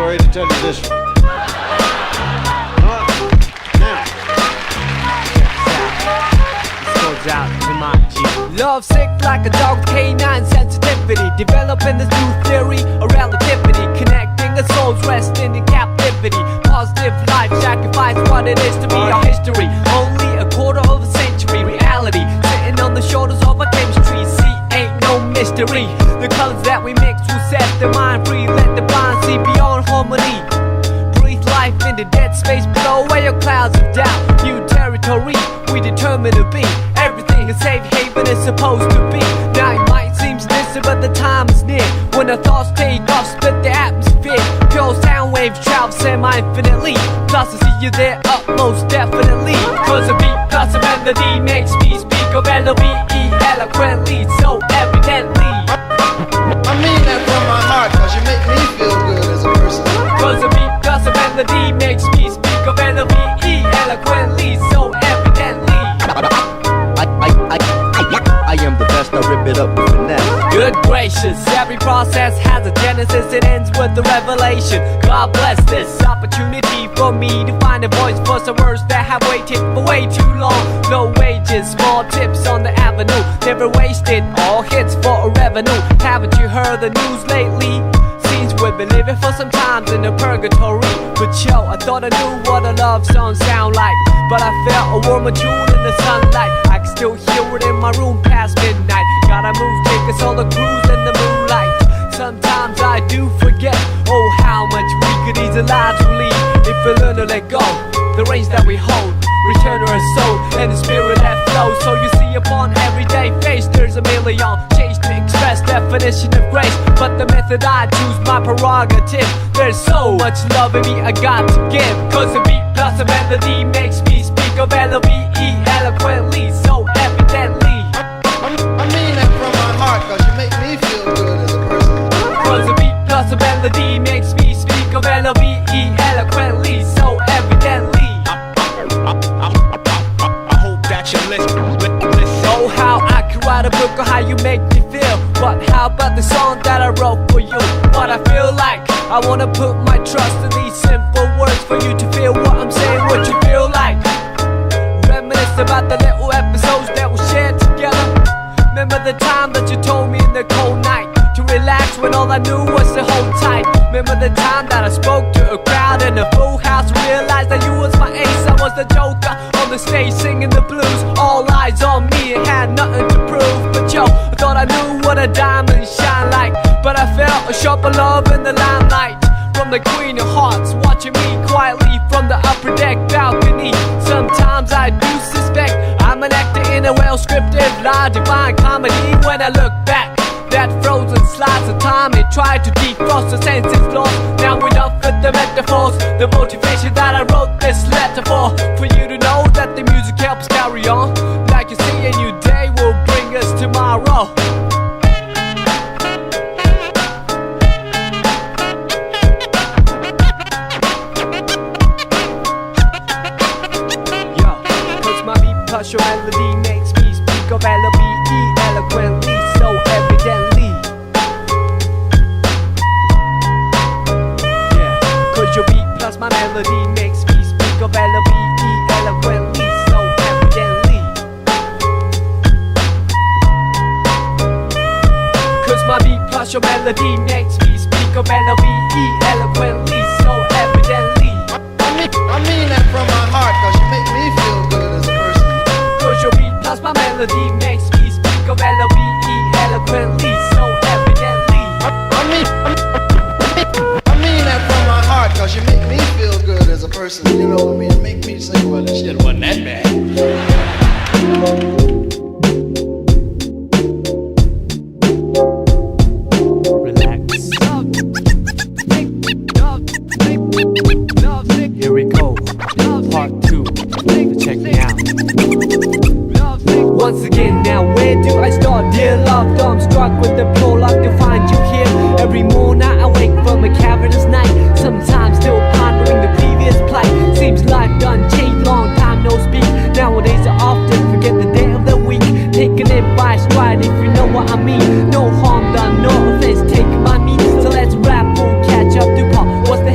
sorry to tell you this one. Now, This goes out to my G. Love sick like a dog with canine sensitivity. Developing this new theory of relativity. Connecting a soul's resting in captivity. Positive life sacrifice what it is to be our history. Only a quarter of a century reality. Sitting on the shoulders of our chemistry. See, ain't no mystery. The colors that we mix will set the mind free. Let the blind see beyond harmony. Breathe life into dead space. Blow away your clouds of doubt. New territory we determine to be. Everything a safe haven is supposed to be. Now it might seem distant but the time is near. When our thoughts take off, split the atmosphere. Pure sound waves travel semi-infinitely. Plus I see you there up most definitely. Cause a beat plus a melody makes me speak of L-O-V-E eloquently, so evidently. I mean that from my heart, cause you make me feel good as a person. Cause a beat plus a melody makes me speak of L-O-V-E eloquently, so evidently. I am the best, I rip it up with finesse. Good gracious, every process has a genesis, it ends with the revelation. God bless this opportunity for me to find a voice for some words that have waited for way too long. Low wages, small tips on the avenue, never wasted, all hits for a revenue. Haven't you heard the news lately? Seems we've been living for some times in a purgatory. But yo, I thought I knew what a love song sound like, but I felt a warmer tune in the sunlight. I can still hear it in my room past midnight. Gotta move, take us on a cruise in the moonlight. Sometimes I do forget, oh how much we could ease the lives we lead. If we learn to let go, the reins that we hold, return to our soul and the spirit that flows. So you see upon everyday face there's a million shades to express definition of grace. But the method I choose, my prerogative. There's so much love in me I got to give. Cause a beat plus a melody makes me speak of L-O-V-E eloquently, so evidently. I mean that from my heart, cause you make me feel good as a person. Cause a beat plus a melody makes me speak of L-O-V-E eloquently, so evidently. I hope that you listen. Oh how I could write a book on how you make me feel. But how about the song that I wrote for you? What I feel like, I wanna put my trust in these simple words for you to feel what I'm saying, what you feel like. Reminisce about the little episodes that we shared together. Remember the time that you told me in the cold night to relax when all I knew was to hold tight. Remember the time that I spoke to a crowd in a full house, realized that you was my ace, I was the joker on the stage singing the blues. All eyes on me and had nothing to prove. But yo, I thought I knew what a diamond shine like, but I felt a sharper love in the limelight from the Queen of Hearts, watching me quietly from the upper deck balcony. Sometimes I do suspect I'm an actor in a well-scripted lie, divine comedy. When I look back, that frozen slice of time, it tried to defrost the senses lost. Now enough with the metaphors, the motivation that I wrote this letter for you to know that the music helps carry on. Like you see, a new day will bring us tomorrow. Plus your melody makes me speak of L-O-V-E eloquently, so evidently. Yeah, cause your beat plus my melody makes me speak of L-O-V-E eloquently, so evidently. Cause my beat plus your melody makes me speak of L-O-V-E eloquently, so evidently. I mean that from my heart, cause you make me feel good as a person. Cause your beat plus my melody makes me speak of L-O-V-E eloquently, so evidently. I mean that from my heart, cause you make me feel good as a person. You know what I mean? Make me sing, well, this shit wasn't that bad. Here we go, part 2, check me out. Once again, now where do I start? Dear love, I'm struck with the prologue to find you here. Every morning I wake from a cavernous night, sometimes still pondering the previous plight. Seems life done changed, long time no speak. Nowadays I often forget the day of the week. Taking it by stride if you know what I mean. No harm done, no offense taken by me. So let's rap, we'll catch up to Paul. What's the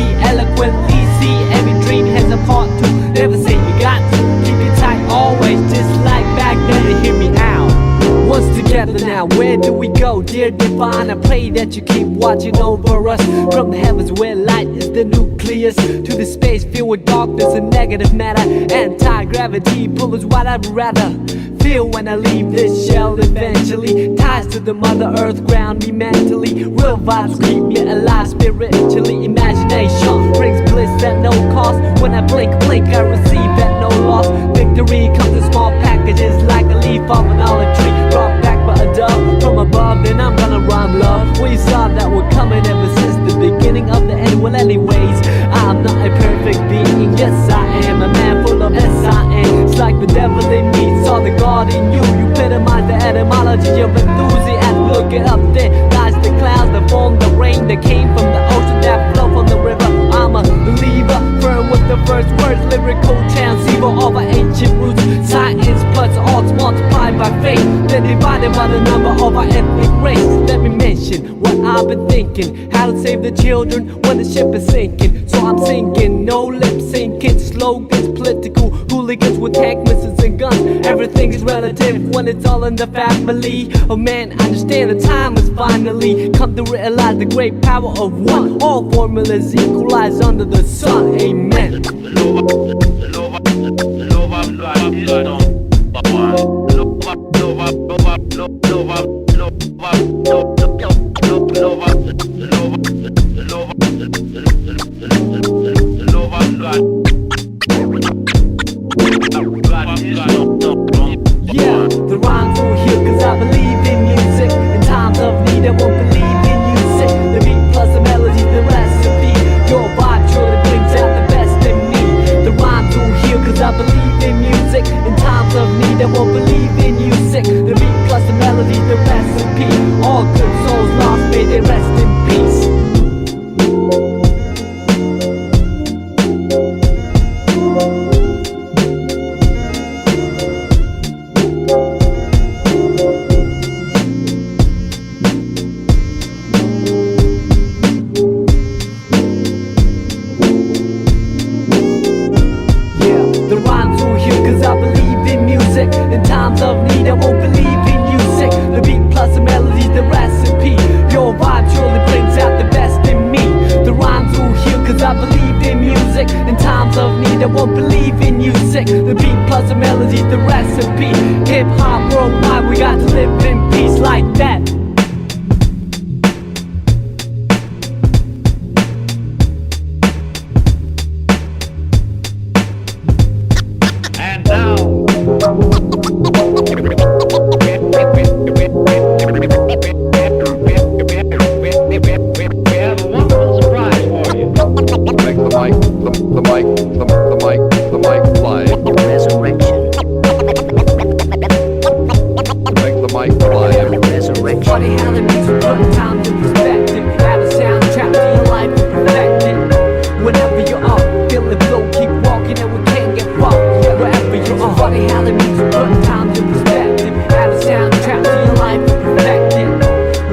eloquently see every dream has a part two. Never say you got to keep it tight always, just like back then. To hear me out. Once together now, where do we go? Dear divine, I pray that you keep watching over us. From the heavens where light is the nucleus, to the space filled with darkness and negative matter. Anti-gravity pull is what I'd rather feel when I leave this shell eventually. Ties to the mother earth ground me mentally. Real vibes keep me alive spiritually. Imagination brings bliss at no cost. When I blink, I receive at no loss. Victory comes in small packages like a leaf off an olive tree. Brought back by a dove from above, then I'm gonna rhyme love. We saw that we're coming ever since the beginning of the end. Well anyways, I'm not a perfect being. Yes I am a man full of S-I-N. It's like the devil in me saw the God in you. You epitomize the etymology of enthusiasm. Look it up, there lies the clouds that form the rain that came from the ocean that flow from the river. I'm a believer, firm with the first words, lyrical transceiver of our ancient roots. Science plus arts multiplied by faith, then divided by the number of our ethnic race. Let me mention what I've been thinking, how to save the children when the ship is sinking. So I'm singing, no lip syncing, slogans, political hooligans with tank missiles and guns. Everything is relative when it's all in the family. Oh man, understand the time has finally come to realize the great power of one. All formulas equalize under the sun. Amen. Yeah, the rhymes will heal cause I believe in music. In times of need I won't believe in music. The beat plus the melody, the recipe. Your vibe truly brings out the best in me. The rhymes will heal cause I believe in music. In times of need I won't believe in music. The beat plus the melody, the recipe. All good souls lost, may they rest in peace. The rhymes will heal cause I believe in music. In times of need I won't believe in music. The beat plus the melody, the recipe. Your vibe surely brings out the best in me. The rhymes will heal cause I believe in music. In times of need I won't believe in music. The beat plus the melody, the recipe. Hip hop worldwide, we got to live in peace like that. And now, we have a wonderful surprise for you. Make the mic fly. Resurrection. Make the mic fly. Resurrection. Funny how the music put time to perspective. Add a soundtrack to your life and perfect it. Whenever you're up, feel the flow, keep walking and we can't get far. Wherever you're up. Funny how the music put time to perspective. Add a soundtrack to your life and perfect it.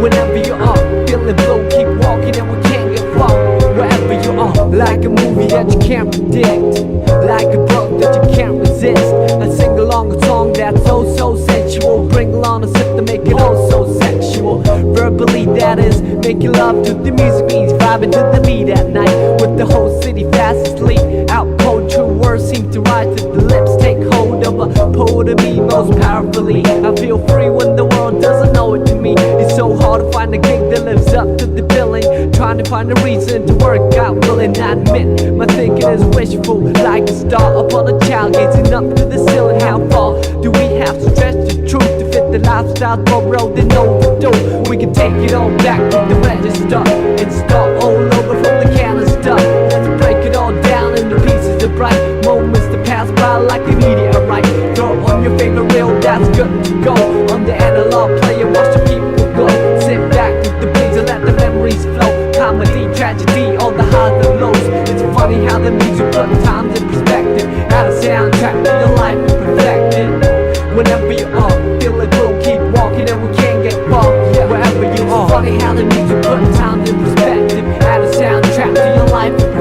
Whenever you're up, feel the flow, keep walking and we can't get far. Wherever you're up. Like a movie that you can't predict, like a book that you can't resist. I sing along a song that's so sensual. Bring along a sip to make it all so sexual. Verbally that is, making love to the music means vibing to the beat at night. With the whole city fast asleep, out cold true words seem to rise to the lips. Take hold of a poet of me most powerfully. I feel free when the world doesn't know it to me. It's so hard to find a gig that lives up to the billing. Trying to find a reason to work out, willing I admit my thinking is wishful. Like a star upon a child gazing up to the ceiling. How far do we have to stretch the truth to fit the lifestyle borrowed and overdue? We can take it all back to the register and start all over from the canister. Let's break it all down into pieces of bright moments that pass by like a meteorite. Throw on your favorite reel, that's good to go. On the analog player, watch the people go. Sit back with the breeze and let the memories flow. Comedy, tragedy, all the highs and lows. It's funny how the music put times in perspective. Add a soundtrack to your life and perfect it. Whenever you are, feel it will keep walking and we can't get far. Wherever you are. It's funny how the music put times in perspective. Add a soundtrack to your life and perfect it.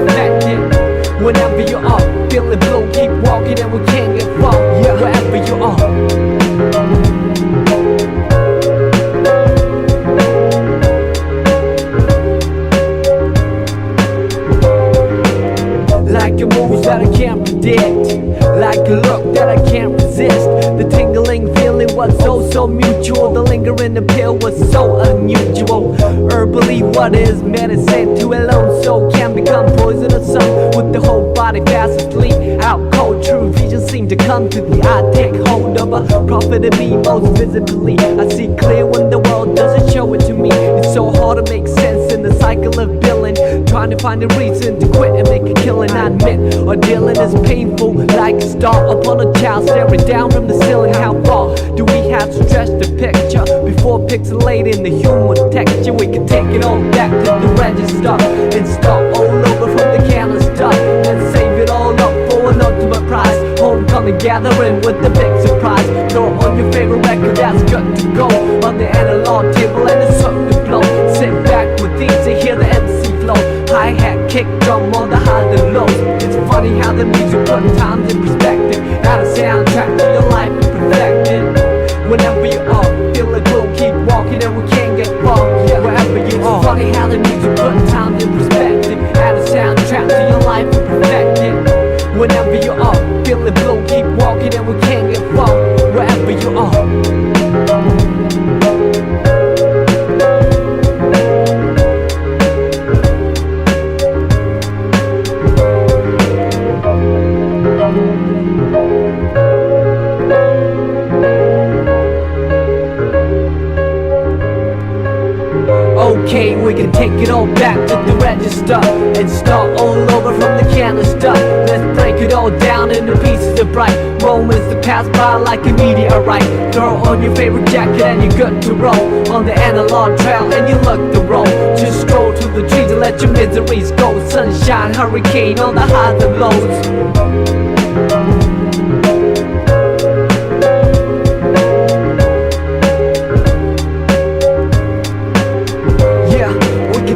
Like a moves that I can't predict, like a look that I can't resist. The tingling feeling was so mutual. The lingering appeal was so unusual. Herbally, what is medicine to alone soul can become poisonous. Some with the whole body fast asleep. Out cold, true vision seem to come to the eye. Take hold of a prophet of me most visibly. I see clear when the world doesn't show it to me. It's so hard to make sense in the cycle of billing. Trying to find a reason to quit and make a killing. I admit, or dealing is painful, like a star upon a child staring down from the ceiling. How far do we have to stretch the picture before pixelating the human texture? We can take it all back to the register and start all over from the canister and save it all up for an ultimate prize. Homecoming gathering with the big surprise. Throw on your favorite record that's good to go on the analog table and it's something to blow. Sit back with these and hear the MC flow. Hi-hat, kick, drum on the highs and lows. It's funny how the music put times in perspective. Add a soundtrack to your life and perfect it. Whenever you are, feel it will keep walking and we can't get far. Wherever you are, funny how the music put times in perspective. Add a soundtrack to your life and perfect it. Whenever you are, feel it will keep walking and we can't get far. Wherever you are. Okay, we can take it all back to the register and start all over from the canister. Let's break it all down into pieces of bright moments that pass by like a meteorite. Throw on your favorite jacket and you're good to roll on the analog trail and you look the roll. Just stroll through the trees and let your miseries go. Sunshine, hurricane on the highs and lows.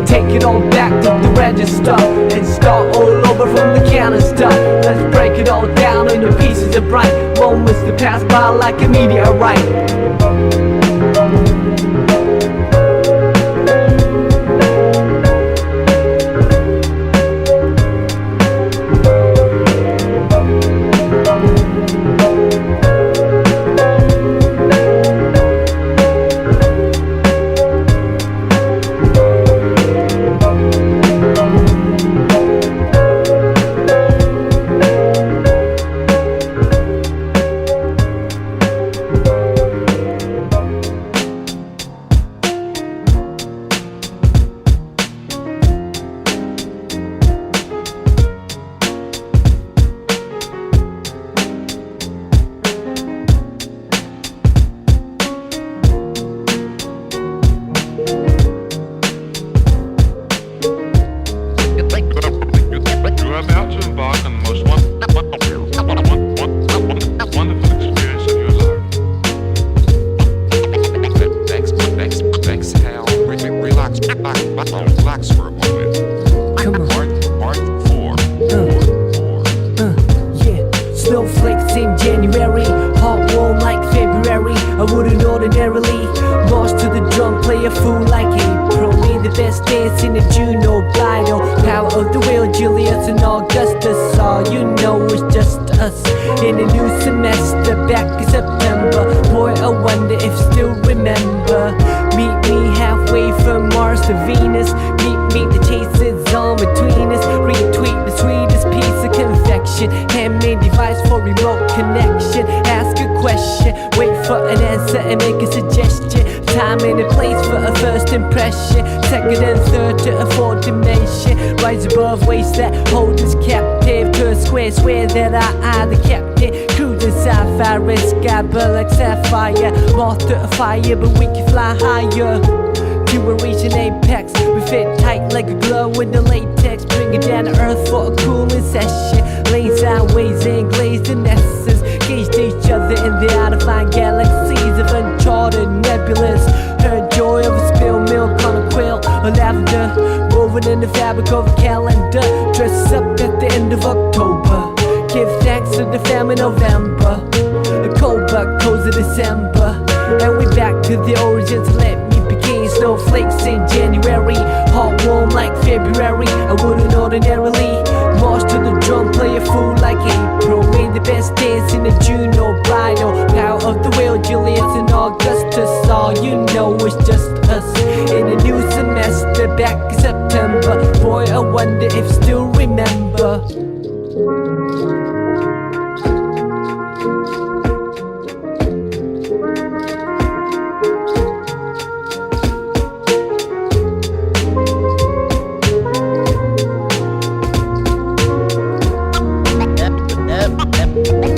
Take it all back to the register and start all over from the canister. Let's break it all down into pieces of bright moments that pass by like a meteorite. Relax for a moment. Come on. Part 4. Yeah, snowflakes in January, hot warm like February. I wouldn't ordinarily march to the drum, play a fool like April. Need the best dance in the June or Bido. Power of the will, Julius and Augustus. All you know is just us in a new semester back in September. Boy, I wonder if still remember. Meet me halfway from Mars to Venus. Meet the chases on between us. Retweet the sweetest piece of confection. Handmade device for remote connection. Ask a question, wait for an answer and make a suggestion. Time and a place for a first impression. Second and third to a fourth dimension. Rise above ways that hold us captive. To a swear that I the captain. Cruising sapphire, sky burn like sapphire. Moth to a fire, but we can fly higher. To a region apex, we fit tight like a glove with the latex. Bring it down to earth for a cooling session. Lane sideways and glazed in essence. Gauged each other in the out-of-line galaxies of uncharted nebulous. Heard joy of a spilled milk on a quill or lavender, woven in the fabric of a calendar. Dress up at the end of October. Give thanks to the famine November. A cold but cozy December. And we back to the origins. Let me begin. Snowflakes in January, hot warm like February. I wouldn't order ordinarily. March to the drum, play a fool like April. Made the best dance in the June or bridal. Power of the wheel, Julius and Augustus. All you know is just us. In a new semester, back in September. Boy, I wonder if still remember.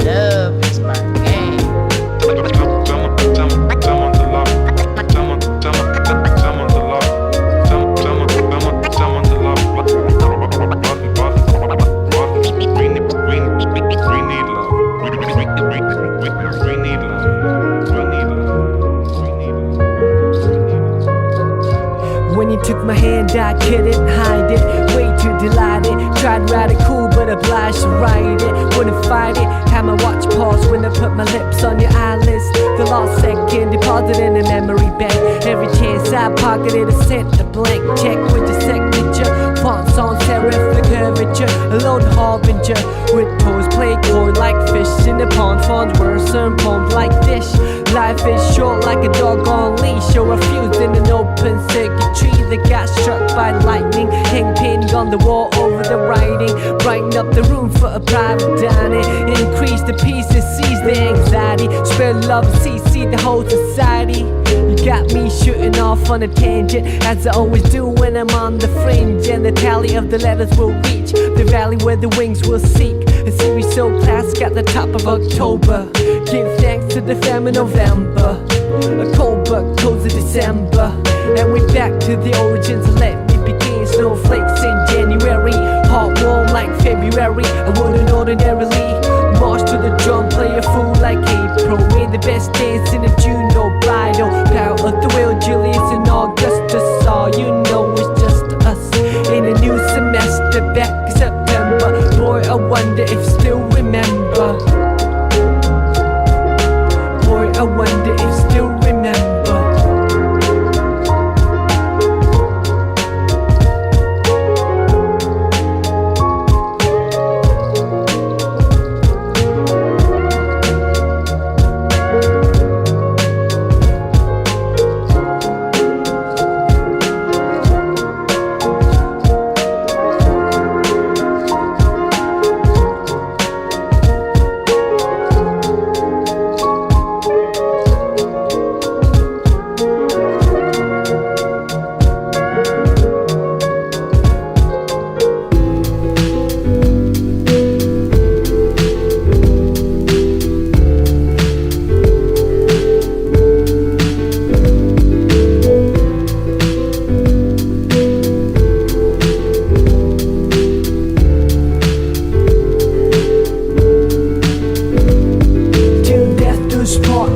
Love is my game. When you took my hand, I couldn't hide it. Way too delighted. Tried to ride it cool, but obliged to ride it. Wouldn't fight it. Had my watch pause when I put my lips on your eyelids. The lost second deposited in a memory bank. Every chance I pocketed, I sent a blank check with your signature. Fonts on serif, the curvature. A lone harbinger with toes play coy like fish in the pond. Fonts worse and poems like dish. Life is short like a dog on leash. Or a fuse in an open circuitry that got struck by lightning. Hang painting on the wall over the writing. Brighten up the room for a private dining. Increase the pieces, seize the anxiety. Spread love and see the whole society. You got me shooting off on a tangent, as I always do when I'm on the fringe. And the tally of the letters will reach the valley where the wings will seek. A series so classic at the top of October. Give thanks to the fam in November. A cold but cozy December. And we back to the origins. Let me begin. Snowflakes in January. Hot warm like February. I wouldn't ordinarily march to the drum, play a fool like April. Made the best dance in a June or bridal. Power of the wheel, Julius and Augustus. All you know is just us. In a new semester, back in September. Boy, I wonder if still remember. Boy, I wonder if still remember.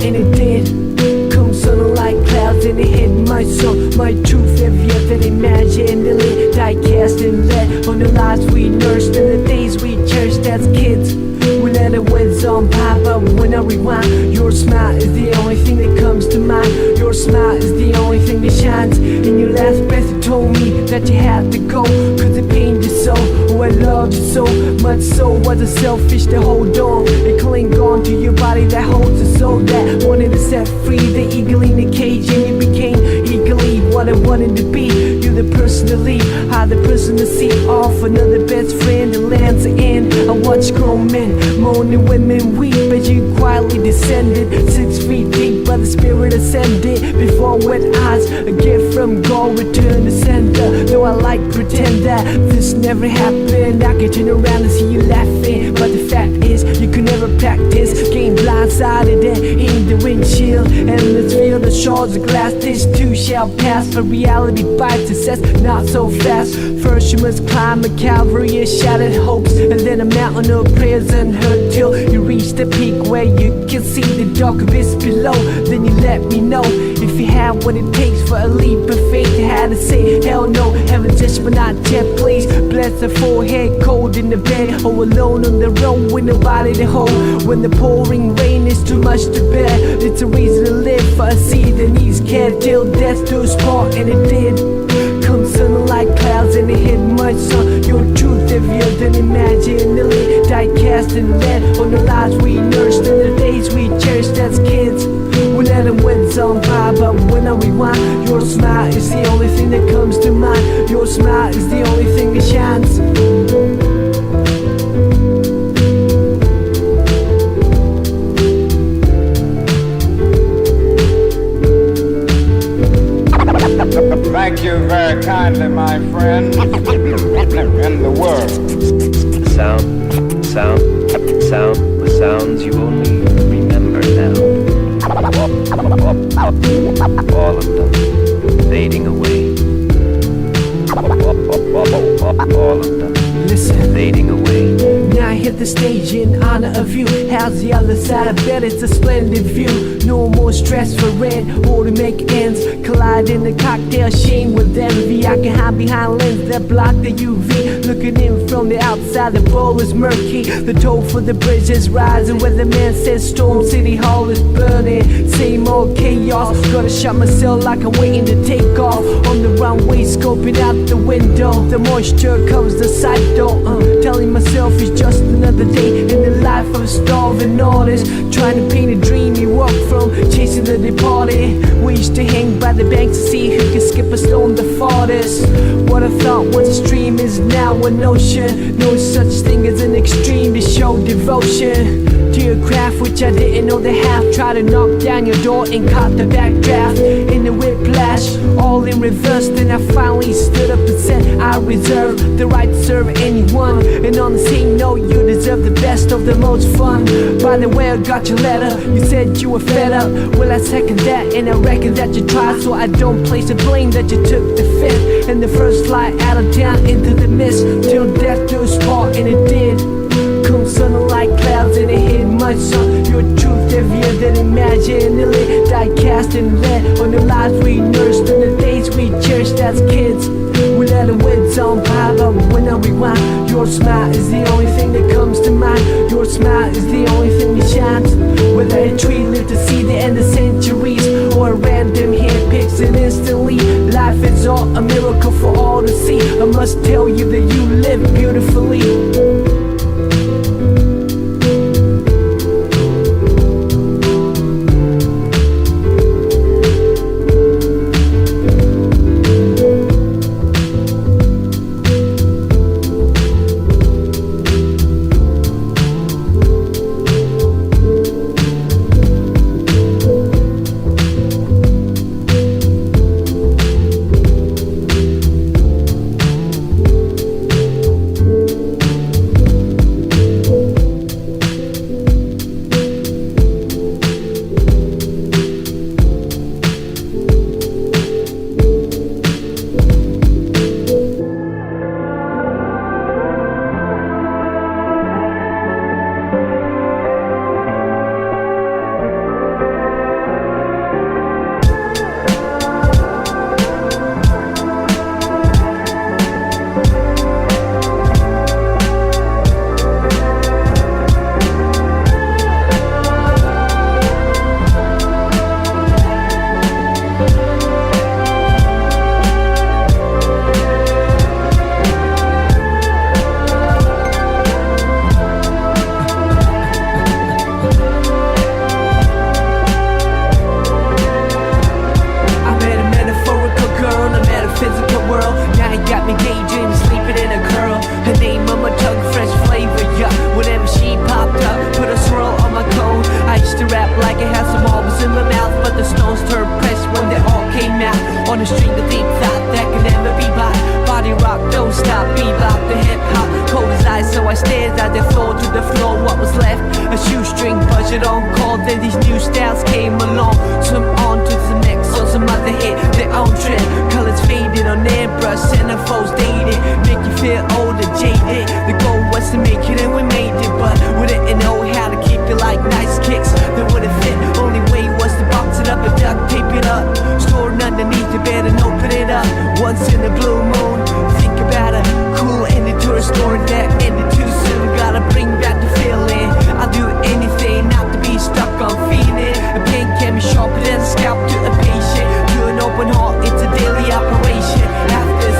And it did come sudden like clouds, and it hit my soul, my truth, every other imagine. The lit die cast and let on the lives we nursed and the days we cherished as kids. We let it whiz on pop up when I rewind. Your smile is the only thing that comes to mind. Your smile is the only thing that shines. In your last breath you told me that you had to go, cause it pained you so. Oh, I loved you so much, so was it selfish to hold on and cling on to your body that holds a soul that wanted to set free. The eagle in the cage, and you became eagerly what I wanted to be. You're the person to lead, I'm the person to see off. Another best friend that lands the end. I watch grown men moaning, women weep as you quietly descended 6 feet deep by the spirit ascended. Before wet eyes, a gift from God returned to sender. Though I like pretend that this never happened, I can turn around and see you laughing. But the fact is, you could never practice. Game blindsided and in the windshield. And let's feel the shards of glass. This too shall pass, for reality bites us not so fast. First you must climb a Calvary of shattered hopes, and then a mountain of prayers unheard, till you reach the peak where you can see the dark abyss below. Then you let me know if you have what it takes for a leap of faith. You had to say hell no, heaven just but not yet, please. Bless the forehead, cold in the bed, or alone on the road with nobody to hold. When the pouring rain is too much to bear, it's a reason to live for a seed that needs care till death do us part. And it did come Something like clouds and it hit my sun. Your truth heavier than imaginary. Diecast and lead on the lives we nursed and the days we cherished as kids. We let them win on fire, but when I rewind, your smile is the only thing that comes to mind. Your smile is the only thing that shines. Thank you very kindly, my friend. In the world. The sounds you only remember now. All of them fading away. All of them Listen, fading away. now I hit the stage in honor of you. How's the other side? I bet it's a splendid view. No more stress for rent or to make ends. Collide in the cocktail sheen with envy. I can hide behind lenses that block the UV. Looking in from the outside, the bowl is murky. The toll for the bridge is rising. Where the man says Storm City Hall is burning. Same old chaos. Gotta shut myself like I'm waiting to take off. On the runway, scoping out the window. The moisture covers the sight though. Telling myself it's just another day in the life of a starving artist. Trying to paint a dream you walk from, chasing the departed. We used to hang by the banks to see who can skip a stone the farthest. What I thought was a stream is now an ocean. No such thing as an extreme to show devotion to your craft, which I didn't know they have. Try to knock down your door and caught the backdraft. In the whiplash, all in reverse. Then I finally stood up and said I reserve the right to serve anyone. And on the same note, you deserve the best of the most fun. By the way, I got your letter. You said you were fed up. Well, I second that, and I reckon that you tried. So I don't place the blame that you took the fifth and the first flight out of town into the mist. Till death do us part, and it did. Come sunlight like clouds and it hit my sun. Your truth heavier than imaginary. Die-cast and lead on the lives we nursed and the days we cherished as kids. We let the winds on fire, but when I rewind, your smile is the only thing that comes to mind. Your smile is the only thing that shines. Whether a tree lived to see the end of centuries or a random hand picks it instantly, life is all a miracle for all to see. I must tell you that you live beautifully. Sharper than a scalp to a patient. To an open heart, it's a daily operation. After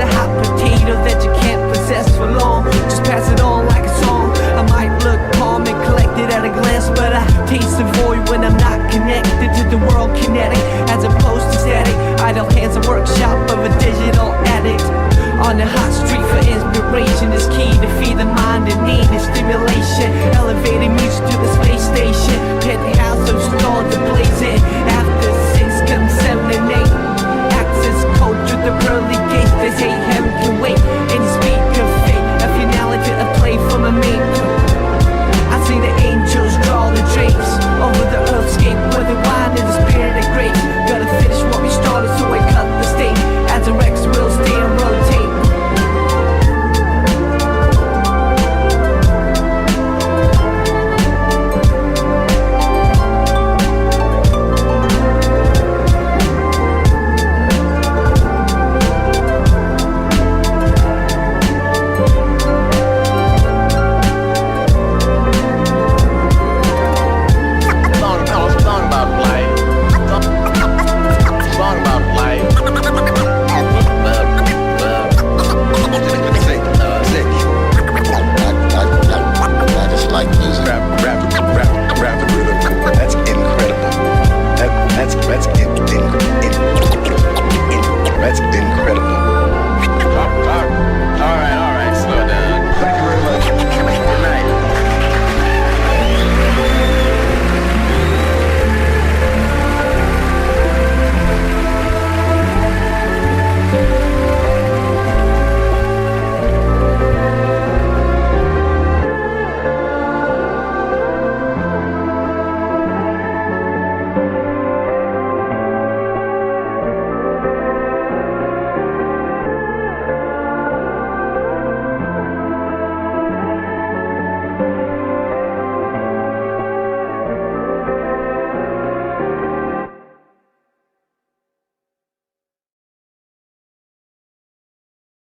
a hot potato that you can't possess for long. Just pass it on like a song. I might look calm and collected at a glance, but I taste the void when I'm not connected to the world kinetic, as opposed to static. Idle hands, a workshop of a digital addict. On the hot street for inspiration is key to feed the mind in need of stimulation. Elevating music to the space station. Penthouse of stars to blaze it. After 6 comes 7 and 8. Access code through the pearly gates.